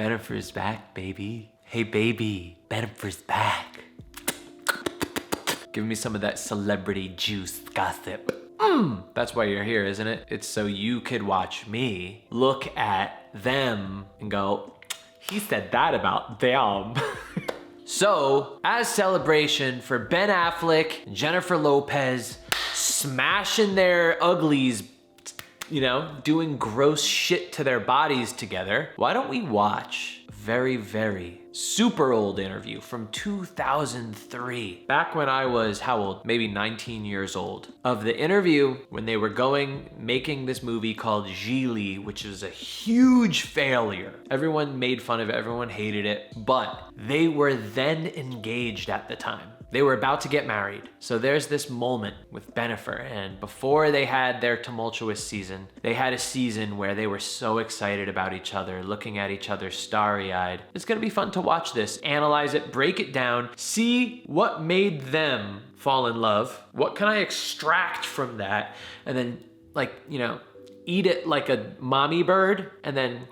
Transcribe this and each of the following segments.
BenAFFLECK's back, baby. Hey, baby, BenAFFLECK's back. Give me some of that celebrity juice gossip. That's why you're here, isn't it? It's so you could watch me look at them and go, he said that about them. So, as celebration for Ben Affleck and Jennifer Lopez smashing their uglies, you know, doing gross shit to their bodies together, why don't we watch a very, very super old interview from 2003, back when I was, how old? Maybe 19 years old, of the interview when they were making this movie called Gigli, which is a huge failure. Everyone made fun of it, everyone hated it, but they were then engaged at the time. They were about to get married. So there's this moment with BenAFFLECK, and before they had their tumultuous season, they had a season where they were so excited about each other, looking at each other starry-eyed. It's gonna be fun to watch this, analyze it, break it down, see what made them fall in love, what can I extract from that, and then, like, you know, eat it like a mommy bird, and then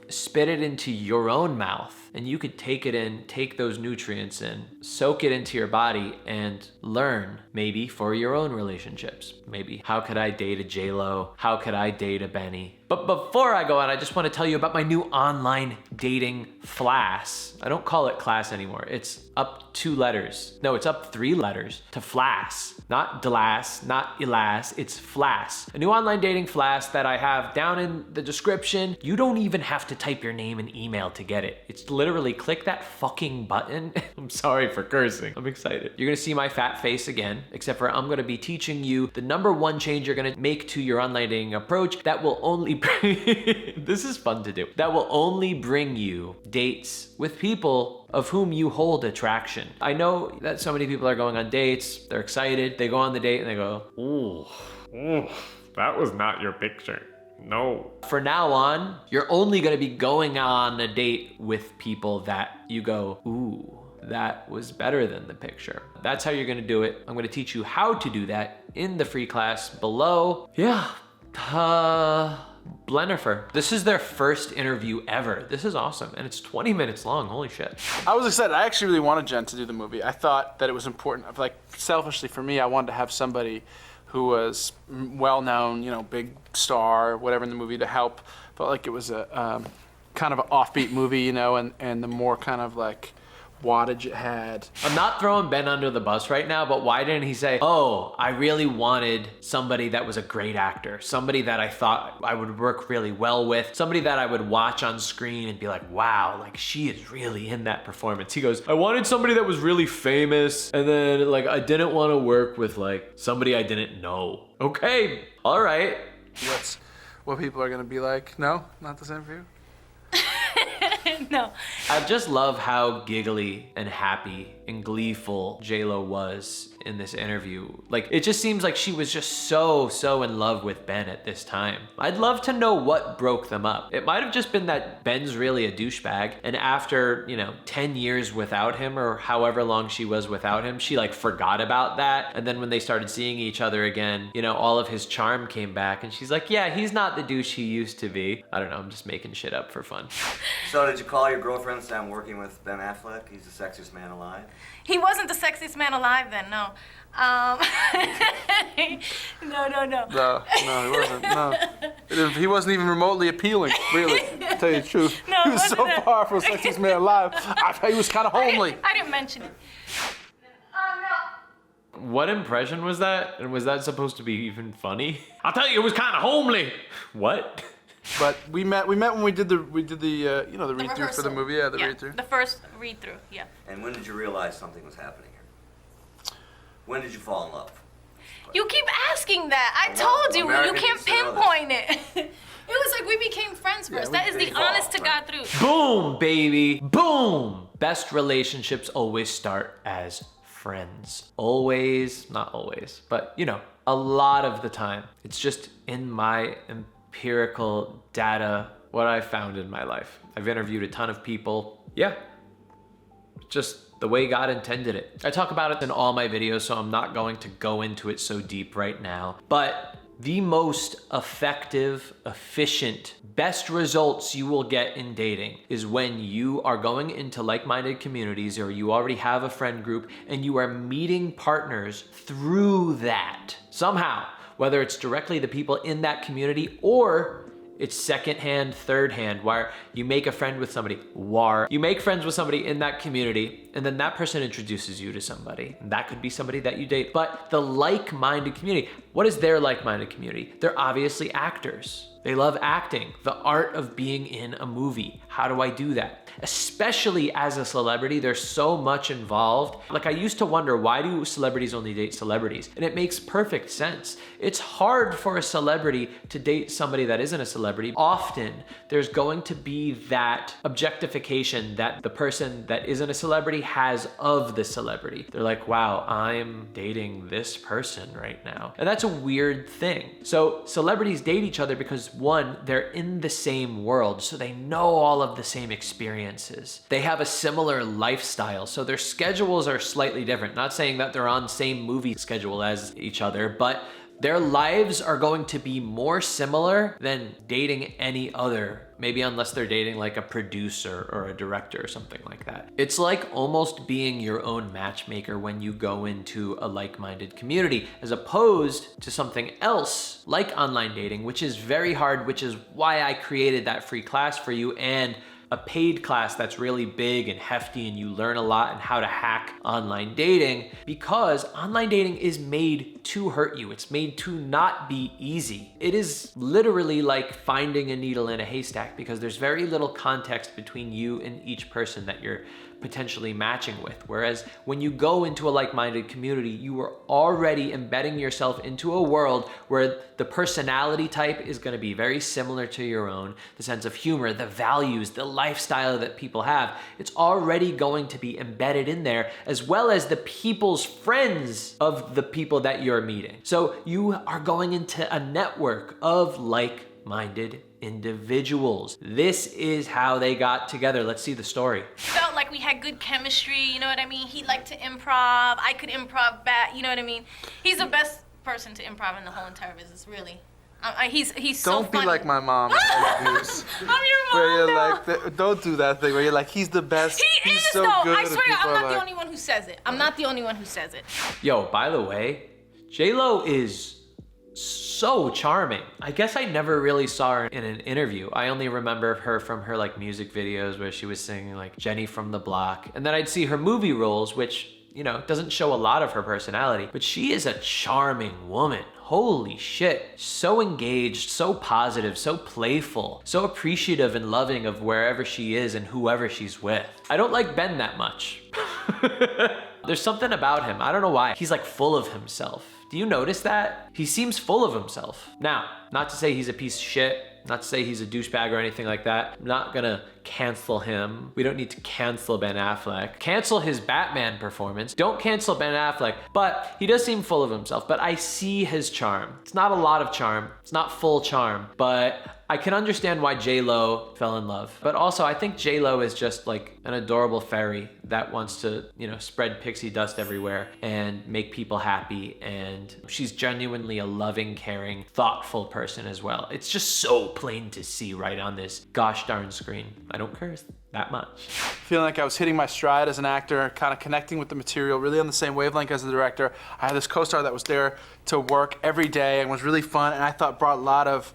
spit it into your own mouth. And you could take it in, take those nutrients in, soak it into your body, and learn, maybe, for your own relationships. Maybe, how could I date a J-Lo? How could I date a Benny? But before I go on, I just want to tell you about my new online dating FLAS. I don't call it class anymore. It's up 2 letters. No, it's up 3 letters to FLAS. Not DLAS, not ELAS, it's FLAS. A new online dating FLAS that I have down in the description. You don't even have to type your name and email to get it. It's literally click that fucking button. I'm sorry for cursing. I'm excited. You're gonna see my fat face again, except for I'm gonna be teaching you the #1 change you're gonna make to your online dating approach that will only this is fun to do. That will only bring you dates with people of whom you hold attraction. I know that so many people are going on dates, they're excited, they go on the date and they go, ooh, that was not your picture. No. For now on, you're only gonna be going on a date with people that you go, ooh, that was better than the picture. That's how you're gonna do it. I'm gonna teach you how to do that in the free class below. Yeah. BenAFFLECK. This is their first interview ever. This is awesome, and it's 20 minutes long, holy shit. I was excited. I actually really wanted Jen to do the movie. I thought that it was important. Like, selfishly for me, I wanted to have somebody who was well-known, you know, big star, whatever in the movie to help. Felt like it was a kind of an offbeat movie, you know, and the more kind of like wattage it had. I'm not throwing Ben under the bus right now, but why didn't he say, oh, I really wanted somebody that was a great actor, somebody that I thought I would work really well with, somebody that I would watch on screen and be like, wow, like she is really in that performance. He goes, I wanted somebody that was really famous, and then like I didn't want to work with like somebody I didn't know. Okay, all right. What's what people are gonna be like? No, not the same for you? No. I just love how giggly and happy and gleeful J-Lo was in this interview. Like, it just seems like she was just so in love with Ben at this time. I'd love to know what broke them up. It might have just been that Ben's really a douchebag, and after, you know, 10 years without him, or however long she was without him, she like forgot about that. And then when they started seeing each other again, you know, all of his charm came back, and she's like, yeah, he's not the douche he used to be. I don't know, I'm just making shit up for fun. So did you call your girlfriend and say I'm working with Ben Affleck? He's the sexiest man alive. He wasn't the sexiest man alive then, no. No. No, he wasn't. No, he wasn't even remotely appealing, really. To tell you the truth, No, he was so wasn't far from sexiest man alive. I thought he was kind of homely. I didn't mention it. No. What impression was that? And was that supposed to be even funny? I'll tell you, it was kind of homely. What? But we met when we did the you know, the read through for the rehearsal. movie. Yeah, the Yeah, read through. the first read through, yeah. And when did you realize something was happening here? When did you fall in love? You keep asking that. I Well, told you, American you can't needs to know pinpoint it. It was like we became friends first. we That is the evolved, honest to God truth. Boom, baby, boom. Best relationships always start as friends. Always, not always, but you know, a lot of the time. It's just in my empirical data, what I found in my life. I've interviewed a ton of people. Yeah, just the way God intended it. I talk about it in all my videos, so I'm not going to go into it so deep right now. But The most effective, efficient, best results you will get in dating is when you are going into like-minded communities or you already have a friend group and you are meeting partners through that. Somehow, whether it's directly the people in that community or it's secondhand, third-hand, where you make a friend with somebody, you make friends with somebody in that community, and then that person introduces you to somebody. And that could be somebody that you date. But the like-minded community, what is their like-minded community? They're obviously actors. They love acting, the art of being in a movie. How do I do that? Especially as a celebrity, there's so much involved. Like I used to wonder, why do celebrities only date celebrities? And it makes perfect sense. It's hard for a celebrity to date somebody that isn't a celebrity. Often there's going to be that objectification that the person that isn't a celebrity has of the celebrity. They're like, wow, I'm dating this person right now. And that's a weird thing. So celebrities date each other because one, they're in the same world, so they know all of the same experiences. They have a similar lifestyle, so their schedules are slightly different. Not saying that they're on the same movie schedule as each other, but their lives are going to be more similar than dating any other, maybe unless they're dating like a producer or a director or something like that. It's like almost being your own matchmaker when you go into a like-minded community, as opposed to something else like online dating, which is very hard, which is why I created that free class for you and a paid class that's really big and hefty and you learn a lot and how to hack online dating, because online dating is made to hurt you. It's made to not be easy. It is literally like finding a needle in a haystack because there's very little context between you and each person that you're potentially matching with. Whereas when you go into a like-minded community, you are already embedding yourself into a world where the personality type is going to be very similar to your own, the sense of humor, the values, the lifestyle that people have. It's already going to be embedded in there, as well as the people's friends of the people that you're meeting. So you are going into a network of like-minded individuals. This is how they got together. Let's see the story. Felt like we had good chemistry, you know what I mean? He liked to improv, I could improv back, you know what I mean? He's the best person to improv in the whole entire business, really. He's so funny. Don't be like my mom. I'm your mom Where you're now. like, don't do that thing where you're like, he's the best. He he's is so though. good. I and swear, people I'm are not the like- only one who says it. I'm not the only one who says it. Yo, by the way, J-Lo is so charming. I guess I never really saw her in an interview. I only remember her from her like music videos where she was singing like Jenny from the Block. And then I'd see her movie roles, which, you know, doesn't show a lot of her personality, but she is a charming woman. Holy shit. So engaged, so positive, so playful, so appreciative and loving of wherever she is and whoever she's with. I don't like Ben that much. There's something about him. I don't know why. He's like full of himself. Do you notice that? He seems full of himself. Now, not to say he's a piece of shit, not to say he's a douchebag or anything like that. I'm not gonna cancel him. We don't need to cancel Ben Affleck. Cancel his Batman performance. Don't cancel Ben Affleck, but he does seem full of himself. But I see his charm. It's not a lot of charm. It's not full charm, but I can understand why J-Lo fell in love. But also, I think J-Lo is just like an adorable fairy that wants to, you know, spread pixie dust everywhere and make people happy. And she's genuinely a loving, caring, thoughtful person as well. It's just so plain to see right on this gosh darn screen. I don't curse that much. Feeling like I was hitting my stride as an actor, kind of connecting with the material, really on the same wavelength as the director. I had this co-star that was there to work every day and was really fun, and I thought brought a lot of,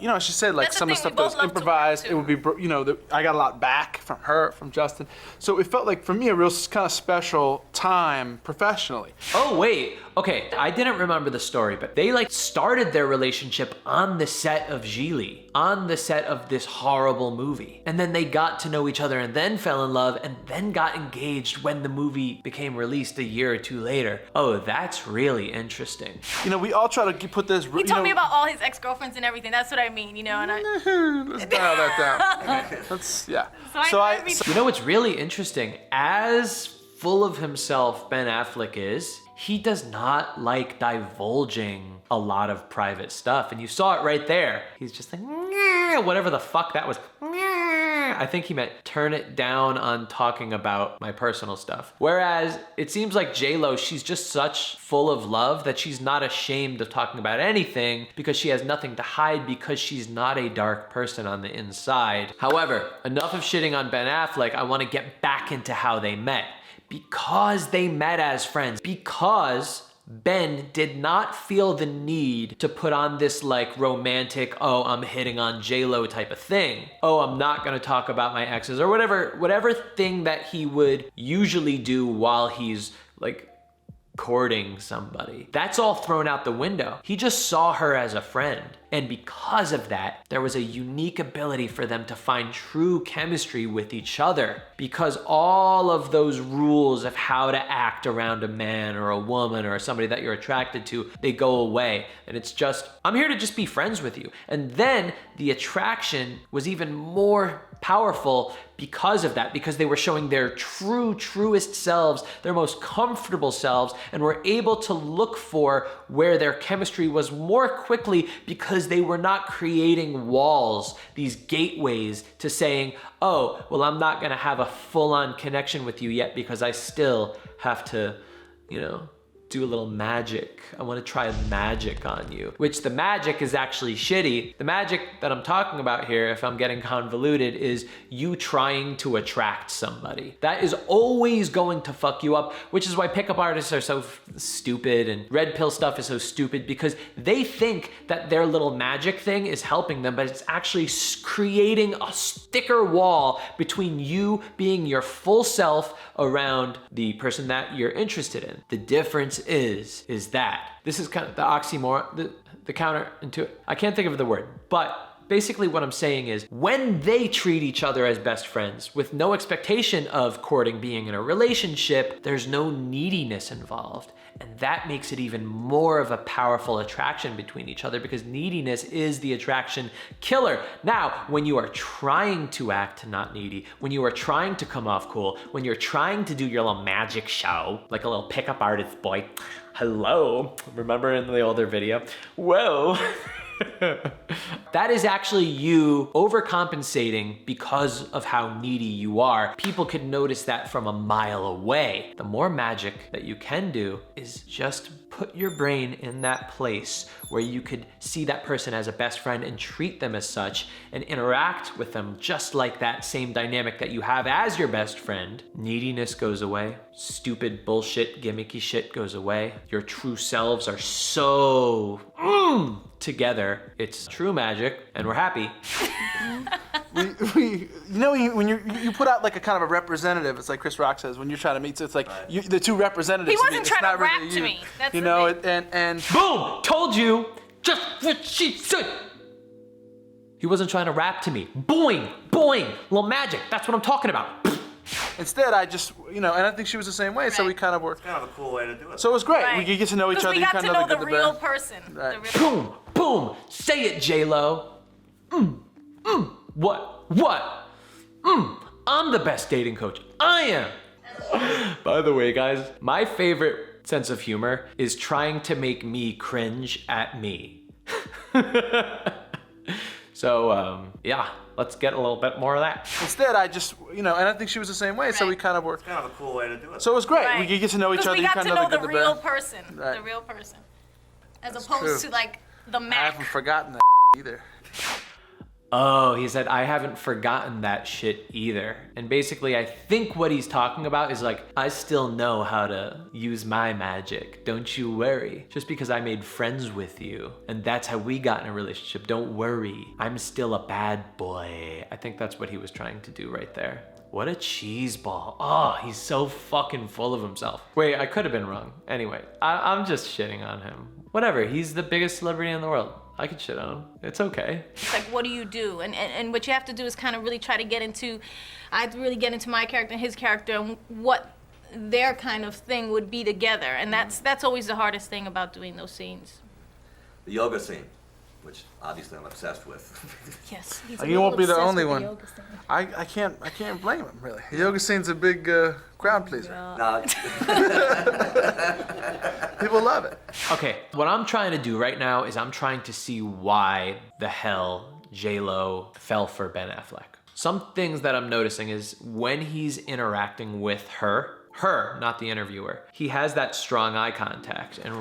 you know, as she said, like That's the some of the thing, stuff we that both was love to work, improvised, too. it would be, you know, I got a lot back from her, from Justin. So it felt like, for me, a real kind of special time professionally. Oh, wait. Okay, I didn't remember the story, but they like started their relationship on the set of Gigli, on the set of this horrible movie. And then they got to know each other and then fell in love and then got engaged when the movie became released a year or two later. Oh, that's really interesting. You know, we all try to put this, He told me about all his ex-girlfriends and everything. That's what I mean, you know, and I... Let's dial that down. Let's, yeah. So I read- You know what's really interesting? As full of himself Ben Affleck is, he does not like divulging a lot of private stuff. And you saw it right there. He's just like, "Nyeh," whatever the fuck that was. "Nyeh." I think he meant turn it down on talking about my personal stuff. Whereas it seems like J-Lo, she's just such full of love that she's not ashamed of talking about anything because she has nothing to hide because she's not a dark person on the inside. However, enough of shitting on Ben Affleck. I want to get back into how they met. Because they met as friends. Because Ben did not feel the need to put on this like romantic, oh, I'm hitting on J-Lo type of thing. Oh, I'm not gonna talk about my exes or whatever thing that he would usually do while he's like courting somebody. That's all thrown out the window. He just saw her as a friend. And because of that, there was a unique ability for them to find true chemistry with each other. Because all of those rules of how to act around a man or a woman or somebody that you're attracted to, they go away. And it's just, I'm here to just be friends with you. And then the attraction was even more powerful because of that, because they were showing their truest selves, their most comfortable selves, and were able to look for where their chemistry was more quickly because they were not creating walls, these gateways to saying, oh, well, I'm not gonna have a full-on connection with you yet because I still have to, you know, do a little magic. I want to try magic on you, which the magic is actually shitty. The magic that I'm talking about here, if I'm getting convoluted, is you trying to attract somebody. That is always going to fuck you up, which is why pickup artists are so stupid and red pill stuff is so stupid because they think that their little magic thing is helping them, but it's actually creating a thicker wall between you being your full self around the person that you're interested in. The difference is that this is kind of the oxymoron, the counter into it. I can't think of the word, but basically what I'm saying is when they treat each other as best friends with no expectation of courting, being in a relationship, there's no neediness involved. And that makes it even more of a powerful attraction between each other because neediness is the attraction killer. Now, when you are trying to act not needy, when you are trying to come off cool, when you're trying to do your little magic show, like a little pickup artist boy, hello, remember in the older video? Whoa. That is actually you overcompensating because of how needy you are. People could notice that from a mile away. The more magic that you can do is just put your brain in that place where you could see that person as a best friend and treat them as such and interact with them just like that same dynamic that you have as your best friend. Neediness goes away. Stupid bullshit, gimmicky shit goes away. Your true selves are so together. It's true magic and we're happy. You know, when you put out like a kind of a representative, it's like Chris Rock says, when you're trying to meet, so it's like the two representatives. He wasn't it's trying not to rap really to you. me. That's you the know, thing. and Boom! Told you just what she said. He wasn't trying to rap to me. Boing, boing, little magic. That's what I'm talking about. instead I just, you know, and I think she was the same way, so we kind of worked. Kind of a cool way to do it. So it was great. Right. We get to know each other. We You got kind to of know the the good, real bad. person. Right. The real Boom, boom. Say it, J-Lo. What? I'm the best dating coach. I am. By the way, guys, my favorite sense of humor is trying to make me cringe at me. So, yeah, let's get a little bit more of that. Instead, I just, you know, and I think she was the same way, so we kind of worked. Kind of a cool way to do it. So it was great. Right. We get to know each other. We You got kind to of know the the good, real bad. person. Right. The real person. As That's opposed true. to like the I Mac. haven't forgotten that either. Oh, he said, I haven't forgotten that shit either. And basically, I think what he's talking about is like, I still know how to use my magic. Don't you worry. Just because I made friends with you, and that's how we got in a relationship, don't worry. I'm still a bad boy. I think that's what he was trying to do right there. What a cheeseball. Oh, he's so fucking full of himself. Wait, I could have been wrong. Anyway, I'm just shitting on him. Whatever, he's the biggest celebrity in the world. I could shit on him. It's okay. It's like, what do you do? And what you have to do is kind of really try to get into, I have to really get into my character and his character and what their kind of thing would be together. And that's always the hardest thing about doing those scenes. The yoga scene, which obviously I'm obsessed with. Yes. He's You won't be the only one. I can't blame him, really. The yoga scene's a big crowd pleaser. Now, People love it. Okay, what I'm trying to do right now is I'm trying to see why the hell J-Lo fell for Ben Affleck. Some things that I'm noticing is when he's interacting with her, not the interviewer, he has that strong eye contact and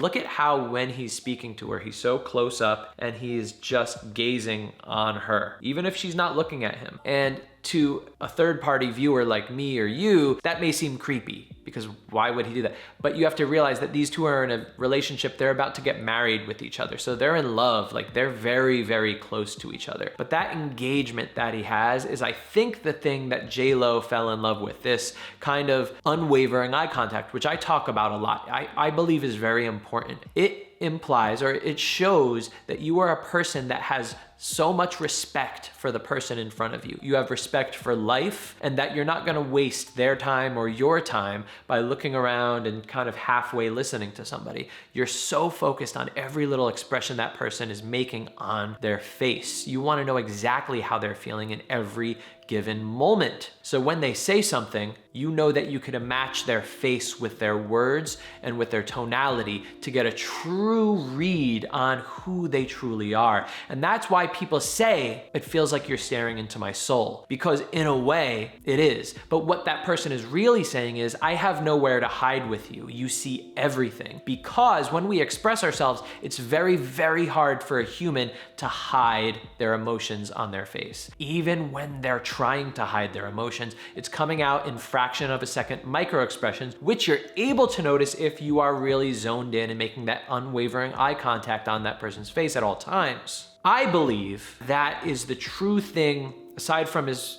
look at how when he's speaking to her, he's so close up and he's just gazing on her, even if she's not looking at him. And to a third party viewer like me or you, that may seem creepy because why would he do that? But you have to realize that these two are in a relationship. They're about to get married with each other. So they're in love, like they're very, very close to each other. But that engagement that he has is, I think, the thing that J-Lo fell in love with, this kind of unwavering eye contact, which I talk about a lot. I believe is very important. It implies, or it shows, that you are a person that has so much respect for the person in front of you. You have respect for life, and that you're not gonna waste their time or your time by looking around and kind of halfway listening to somebody. You're so focused on every little expression that person is making on their face. You wanna know exactly how they're feeling in every given moment. So when they say something, you know that you could match their face with their words and with their tonality to get a true read on who they truly are. And that's why people say it feels like you're staring into my soul, because in a way it is. But what that person is really saying is, I have nowhere to hide with you. You see everything. Because when we express ourselves, it's very, very hard for a human to hide their emotions on their face. Even when they're trying to hide their emotions, it's coming out in fraction of a second micro expressions, which you're able to notice if you are really zoned in and making that unwavering eye contact on that person's face at all times. I believe that is the true thing, aside from his,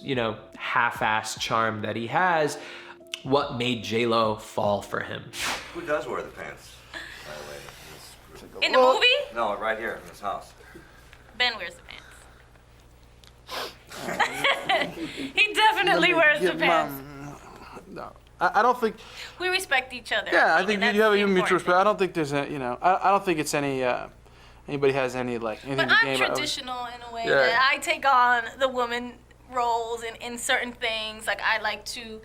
half-assed charm that he has, what made J-Lo fall for him. Who does wear the pants, by the way? in this group? In the movie? No, right here in this house. Ben wears the pants. He definitely wears the pants. No, I don't think. We respect each other. Yeah, I think that's you have the a mutual important respect. I don't think there's a, I don't think it's any. Anybody has any anything But to I'm gain. traditional in a way Yeah. that I take on the woman roles in certain things. Like I like to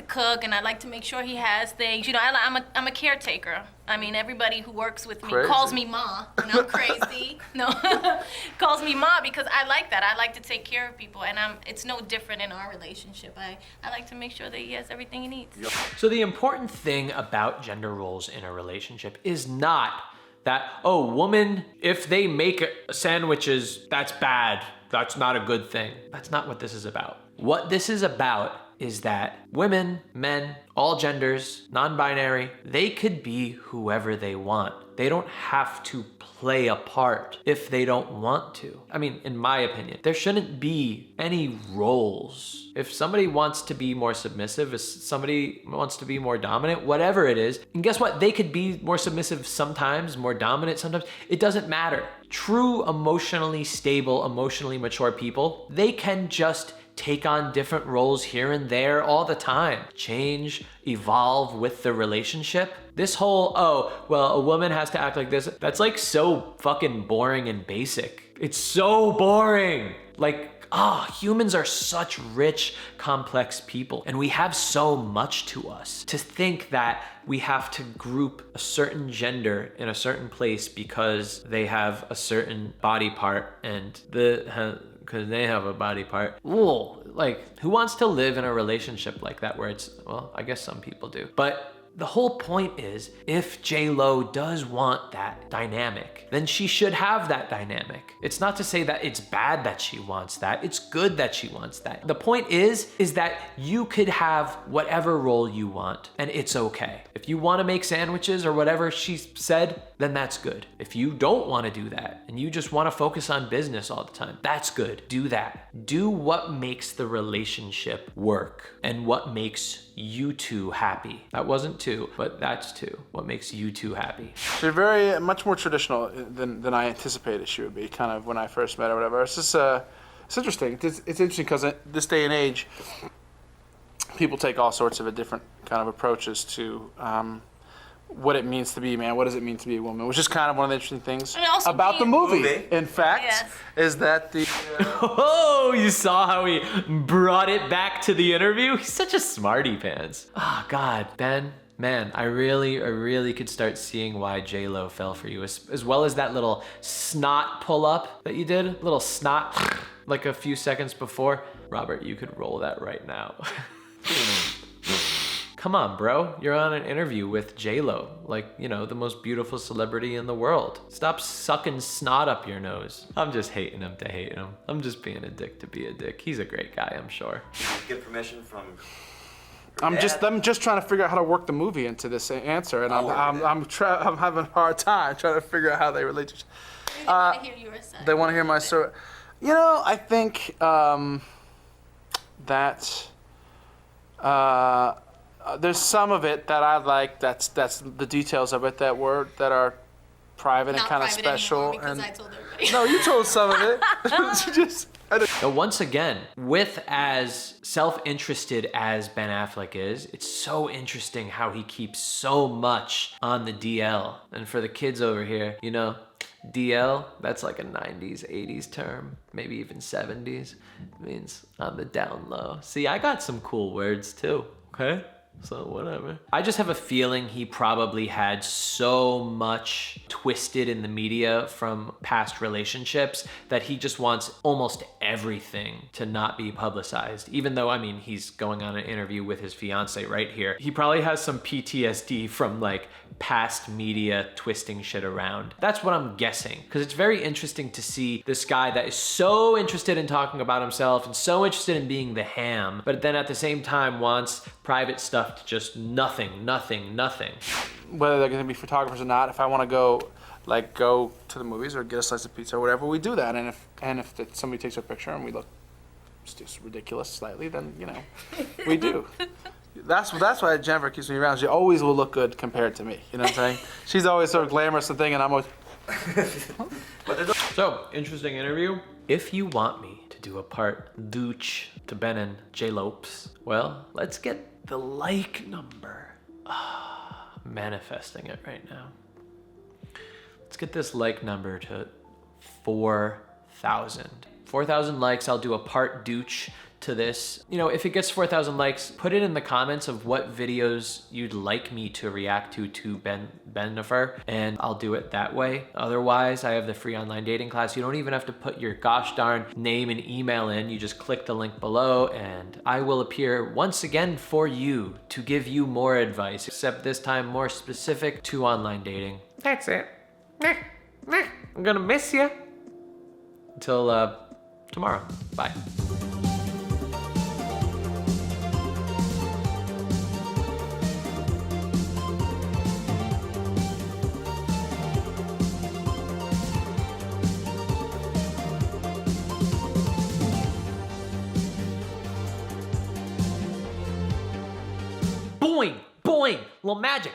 cook, and I like to make sure he has things. I'm a caretaker. I mean, everybody who works with me calls me Ma, and I'm crazy. No, calls me Ma because I like that. I like to take care of people, and it's no different in our relationship. I like to make sure that he has everything he needs. So the important thing about gender roles in a relationship is not that, woman, if they make sandwiches, that's bad. That's not a good thing. That's not what this is about. What this is about is that women, men, all genders, non-binary, they could be whoever they want. They don't have to play a part if they don't want to. I mean, in my opinion, there shouldn't be any roles. If somebody wants to be more submissive, if somebody wants to be more dominant, whatever it is, and guess what? They could be more submissive sometimes, more dominant sometimes. It doesn't matter. True emotionally stable, emotionally mature people, they can just take on different roles here and there all the time. Change, evolve with the relationship. This whole, a woman has to act like this, that's like so fucking boring and basic. It's so boring. Humans are such rich, complex people, and we have so much to us. To think that we have to group a certain gender in a certain place because they have a certain body part and because they have a body part. Whoa, who wants to live in a relationship like that where I guess some people do. But the whole point is, if J-Lo does want that dynamic, then she should have that dynamic. It's not to say that it's bad that she wants that. It's good that she wants that. The point is that you could have whatever role you want, and it's okay. If you want to make sandwiches or whatever she said, then that's good. If you don't want to do that, and you just want to focus on business all the time, that's good. Do that. Do what makes the relationship work and what makes you two happy. That wasn't two, but that's two. What makes you two happy? She's very much more traditional than I anticipated she would be. Kind of when I first met her, or whatever. It's just it's interesting. It's interesting because at this day and age, people take all sorts of different kind of approaches to what it means to be a man, what does it mean to be a woman, which is kind of one of the interesting things about the movie. In fact, is that the... Oh, you saw how he brought it back to the interview? He's such a smarty pants. Oh, God, Ben, Man, I really could start seeing why J-Lo fell for you, as well as that little snot pull-up that you did, little snot, like a few seconds before. Robert, you could roll that right now. Come on, bro. You're on an interview with J-Lo, like, you know, the most beautiful celebrity in the world. Stop sucking snot up your nose. I'm just hating him to hate him. I'm just being a dick to be a dick. He's a great guy, I'm sure. Get permission from. I'm just trying to figure out how to work the movie into this answer, and I'm having a hard time trying to figure out how they relate to. They want to hear your side. They want to hear my story. You know, I think that there's some of it that I like. That's the details of it that are private and kind of special. Because and I told everybody. no, you told some of it. But once again, with as self-interested as Ben Affleck is, it's so interesting how he keeps so much on the DL. And for the kids over here, you know, DL, that's like a 90s, 80s term, maybe even 70s. It means on the down low. See, I got some cool words too, okay? So whatever. I just have a feeling he probably had so much twisted in the media from past relationships that he just wants almost everything to not be publicized. Even though, I mean, he's going on an interview with his fiance right here. He probably has some PTSD from like past media twisting shit around. That's what I'm guessing. Because it's very interesting to see this guy that is so interested in talking about himself and so interested in being the ham, but then at the same time wants private stuff to just nothing. Whether they're going to be photographers or not, if I want to go to the movies or get a slice of pizza or whatever, we do that. And if somebody takes a picture and we look just ridiculous slightly, then you know we do. That's why Jennifer keeps me around. She always will look good compared to me. You know what I'm saying? She's always so glamorous and thing, and I'm always. So, interesting interview. If you want me to do a part douche to Ben and J Lopes, well, let's get the like number. Manifesting it right now. Let's get this like number to 4,000. 4,000 likes, I'll do a part douche to this. You know, if it gets 4,000 likes, put it in the comments of what videos you'd like me to react to BenAFFLECK, and I'll do it that way. Otherwise, I have the free online dating class. You don't even have to put your gosh darn name and email in. You just click the link below, and I will appear once again for you to give you more advice, except this time more specific to online dating. That's it. I'm gonna miss you. Until tomorrow. Bye. Boing, boing, little magic.